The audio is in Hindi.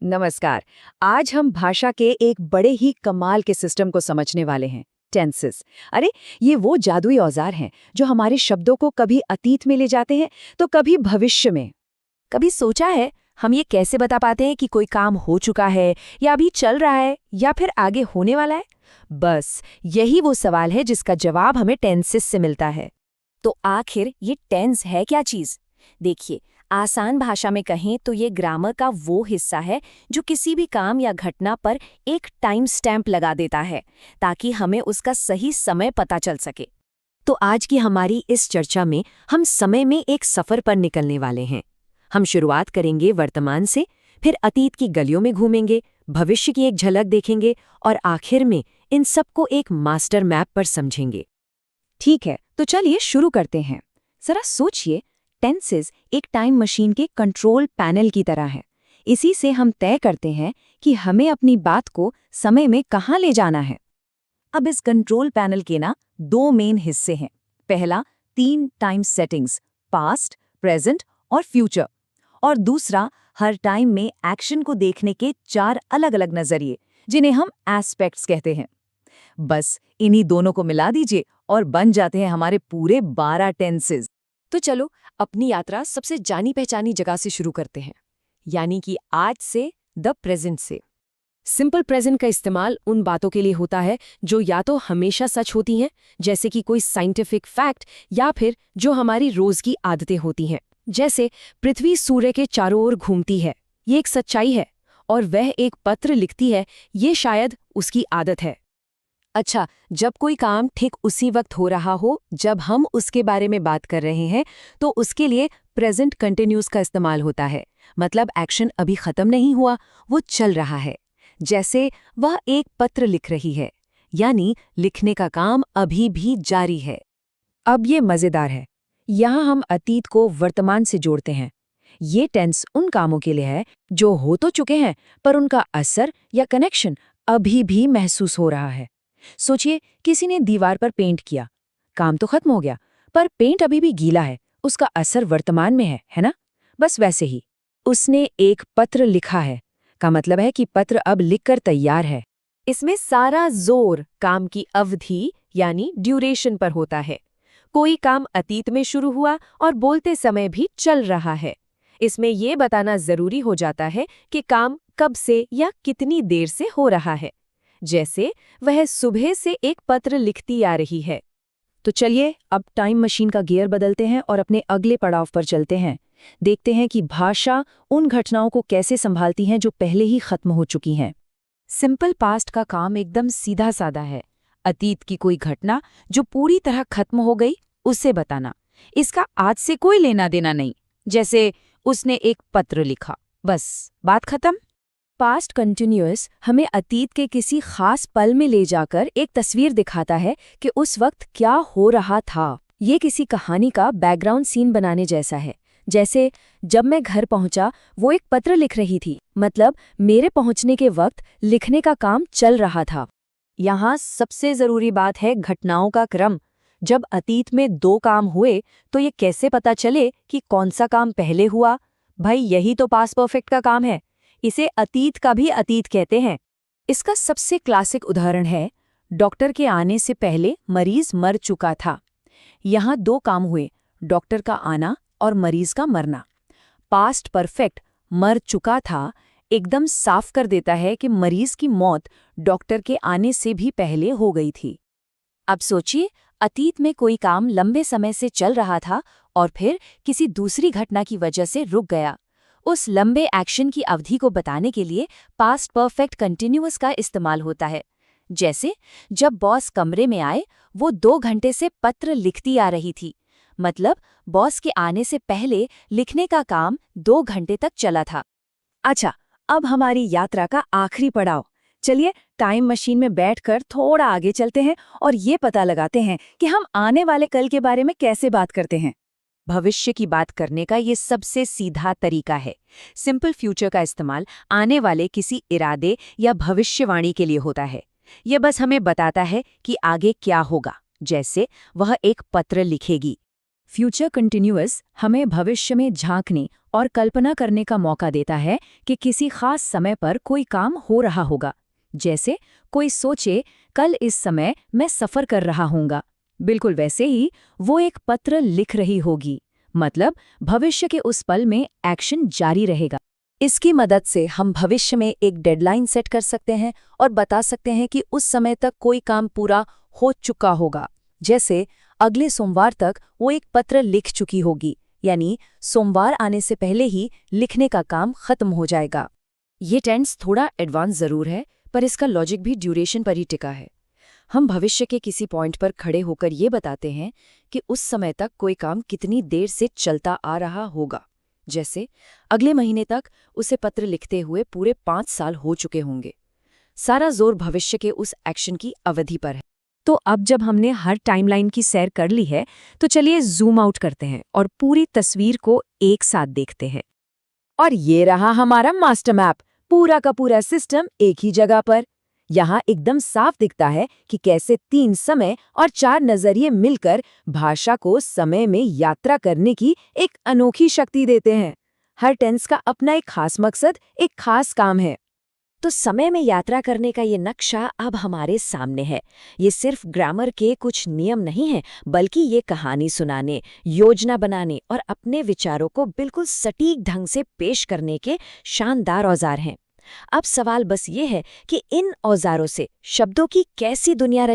नमस्कार। आज हम भाषा के एक बड़े ही कमाल के सिस्टम को समझने वाले हैं, टेंसेस। अरे, ये वो जादुई औजार हैं जो हमारे शब्दों को कभी अतीत में ले जाते हैं तो कभी भविष्य में। कभी सोचा है हम ये कैसे बता पाते हैं कि कोई काम हो चुका है या अभी चल रहा है या फिर आगे होने वाला है? बस यही वो सवाल है जिसका जवाब हमें टेंसेस से मिलता है। तो आखिर ये टेंस है क्या चीज? देखिए, आसान भाषा में कहें तो ये ग्रामर का वो हिस्सा है जो किसी भी काम या घटना पर एक टाइम स्टैंप लगा देता है ताकि हमें उसका सही समय पता चल सके। तो आज की हमारी इस चर्चा में हम समय में एक सफर पर निकलने वाले हैं। हम शुरुआत करेंगे वर्तमान से, फिर अतीत की गलियों में घूमेंगे, भविष्य की एक झलक देखेंगे और आखिर में इन सबको एक मास्टर मैप पर समझेंगे। ठीक है, तो चलिए शुरू करते हैं। जरा सोचिए, टेंसेस एक टाइम मशीन के कंट्रोल पैनल की तरह है। इसी से हम तय करते हैं कि हमें अपनी बात को समय में कहाँ ले जाना है। अब इस कंट्रोल पैनल के दो मेन हिस्से हैं। पहला, 3 टाइम सेटिंग्स, पास्ट, प्रेजेंट और फ्यूचर। और दूसरा, हर टाइम में एक्शन को देखने के 4 अलग-अलग नजरिए, जिन्हें हम एस्पेक्ट्स कहते हैं। बस इन्हीं दोनों को मिला दीजिए और बन जाते हैं हमारे पूरे 12 टेंसेस। तो चलो अपनी यात्रा सबसे जानी पहचानी जगह से शुरू करते हैं, यानी कि आज से, द प्रेजेंट से। सिंपल प्रेजेंट का इस्तेमाल उन बातों के लिए होता है जो या तो हमेशा सच होती हैं, जैसे कि कोई साइंटिफिक फैक्ट, या फिर जो हमारी रोज की आदतें होती हैं, जैसे पृथ्वी सूर्य के चारों ओर घूमती है, ये एक सच्चाई है। और वह एक पत्र लिखती है, ये शायद उसकी आदत है। अच्छा, जब कोई काम ठीक उसी वक्त हो रहा हो जब हम उसके बारे में बात कर रहे हैं, तो उसके लिए प्रेजेंट कंटिन्यूस का इस्तेमाल होता है। मतलब एक्शन अभी खत्म नहीं हुआ, वो चल रहा है। जैसे वह एक पत्र लिख रही है, यानी लिखने का काम अभी भी जारी है। अब ये मजेदार है। यहाँ हम अतीत को वर्तमान से जोड़ते हैं। ये टेंस उन कामों के लिए है जो हो तो चुके हैं, पर उनका असर या कनेक्शन अभी भी महसूस हो रहा है। सोचिए, किसी ने दीवार पर पेंट किया। काम तो खत्म हो गया, पर पेंट अभी भी गीला है, उसका असर वर्तमान में है ना? बस वैसे ही उसने एक पत्र लिखा है का मतलब है कि पत्र अब लिखकर तैयार है। इसमें सारा जोर काम की अवधि यानी ड्यूरेशन पर होता है। कोई काम अतीत में शुरू हुआ और बोलते समय भी चल रहा है। इसमें ये बताना जरूरी हो जाता है कि काम कब से या कितनी देर से हो रहा है। जैसे वह सुबह से एक पत्र लिखती आ रही है। तो चलिए अब टाइम मशीन का गियर बदलते हैं और अपने अगले पड़ाव पर चलते हैं। देखते हैं कि भाषा उन घटनाओं को कैसे संभालती है जो पहले ही खत्म हो चुकी हैं। सिंपल पास्ट का काम एकदम सीधा साधा है। अतीत की कोई घटना जो पूरी तरह खत्म हो गई, उसे बताना। इसका आज से कोई लेना देना नहीं। जैसे उसने एक पत्र लिखा, बस बात खत्म। पास्ट कंटिन्यूअस हमें अतीत के किसी खास पल में ले जाकर एक तस्वीर दिखाता है कि उस वक्त क्या हो रहा था। ये किसी कहानी का बैकग्राउंड सीन बनाने जैसा है। जैसे जब मैं घर पहुंचा, वो एक पत्र लिख रही थी, मतलब मेरे पहुंचने के वक्त लिखने का काम चल रहा था। यहाँ सबसे जरूरी बात है घटनाओं का क्रम। जब अतीत में 2 काम हुए, तो ये कैसे पता चले कि कौन सा काम पहले हुआ? भाई, यही तो पास्ट परफेक्ट का काम है। इसे अतीत का भी अतीत कहते हैं। इसका सबसे क्लासिक उदाहरण है, डॉक्टर के आने से पहले मरीज मर चुका था। यहाँ 2 काम हुए, डॉक्टर का आना और मरीज का मरना। पास्ट परफेक्ट मर चुका था एकदम साफ कर देता है कि मरीज की मौत डॉक्टर के आने से भी पहले हो गई थी। अब सोचिए, अतीत में कोई काम लंबे समय से चल रहा था और फिर किसी दूसरी घटना की वजह से रुक गया। उस लंबे एक्शन की अवधि को बताने के लिए पास्ट परफेक्ट कंटिन्यूअस का इस्तेमाल होता है। जैसे जब बॉस कमरे में आए, वो 2 घंटे से पत्र लिखती आ रही थी। मतलब बॉस के आने से पहले लिखने का काम 2 घंटे तक चला था। अच्छा, अब हमारी यात्रा का आखिरी पड़ाव। चलिए टाइम मशीन में बैठकर थोड़ा आगे चलते हैं और ये पता लगाते हैं कि हम आने वाले कल के बारे में कैसे बात करते हैं। भविष्य की बात करने का ये सबसे सीधा तरीका है। सिंपल फ्यूचर का इस्तेमाल आने वाले किसी इरादे या भविष्यवाणी के लिए होता है। यह बस हमें बताता है कि आगे क्या होगा। जैसे वह एक पत्र लिखेगी। फ्यूचर कंटिन्यूअस हमें भविष्य में झांकने और कल्पना करने का मौका देता है कि किसी खास समय पर कोई काम हो रहा होगा। जैसे कोई सोचे कल इस समय मैं सफ़र कर रहा हूँगा, बिल्कुल वैसे ही वो एक पत्र लिख रही होगी, मतलब भविष्य के उस पल में एक्शन जारी रहेगा। इसकी मदद से हम भविष्य में एक डेडलाइन सेट कर सकते हैं और बता सकते हैं कि उस समय तक कोई काम पूरा हो चुका होगा। जैसे अगले सोमवार तक वो एक पत्र लिख चुकी होगी, यानी सोमवार आने से पहले ही लिखने का काम खत्म हो जाएगा। ये टेंस थोड़ा एडवांस जरूर है, पर इसका लॉजिक भी ड्यूरेशन पर ही टिका है। हम भविष्य के किसी पॉइंट पर खड़े होकर ये बताते हैं कि उस समय तक कोई काम कितनी देर से चलता आ रहा होगा। जैसे अगले महीने तक उसे पत्र लिखते हुए पूरे 5 साल हो चुके होंगे। सारा जोर भविष्य के उस एक्शन की अवधि पर है। तो अब जब हमने हर टाइमलाइन की सैर कर ली है, तो चलिए जूम आउट करते हैं और पूरी तस्वीर को एक साथ देखते हैं। और ये रहा हमारा मास्टर मैप, पूरा का पूरा सिस्टम एक ही जगह पर। यहाँ एकदम साफ दिखता है कि कैसे 3 समय और 4 नजरिए मिलकर भाषा को समय में यात्रा करने की एक अनोखी शक्ति देते हैं। हर टेंस का अपना एक खास मकसद, एक खास काम है। तो समय में यात्रा करने का ये नक्शा अब हमारे सामने है। ये सिर्फ ग्रामर के कुछ नियम नहीं है, बल्कि ये कहानी सुनाने, योजना बनाने और अपने विचारों को बिल्कुल सटीक ढंग से पेश करने के शानदार औजार हैं। अब सवाल बस ये है कि इन औजारों से शब्दों की कैसी दुनिया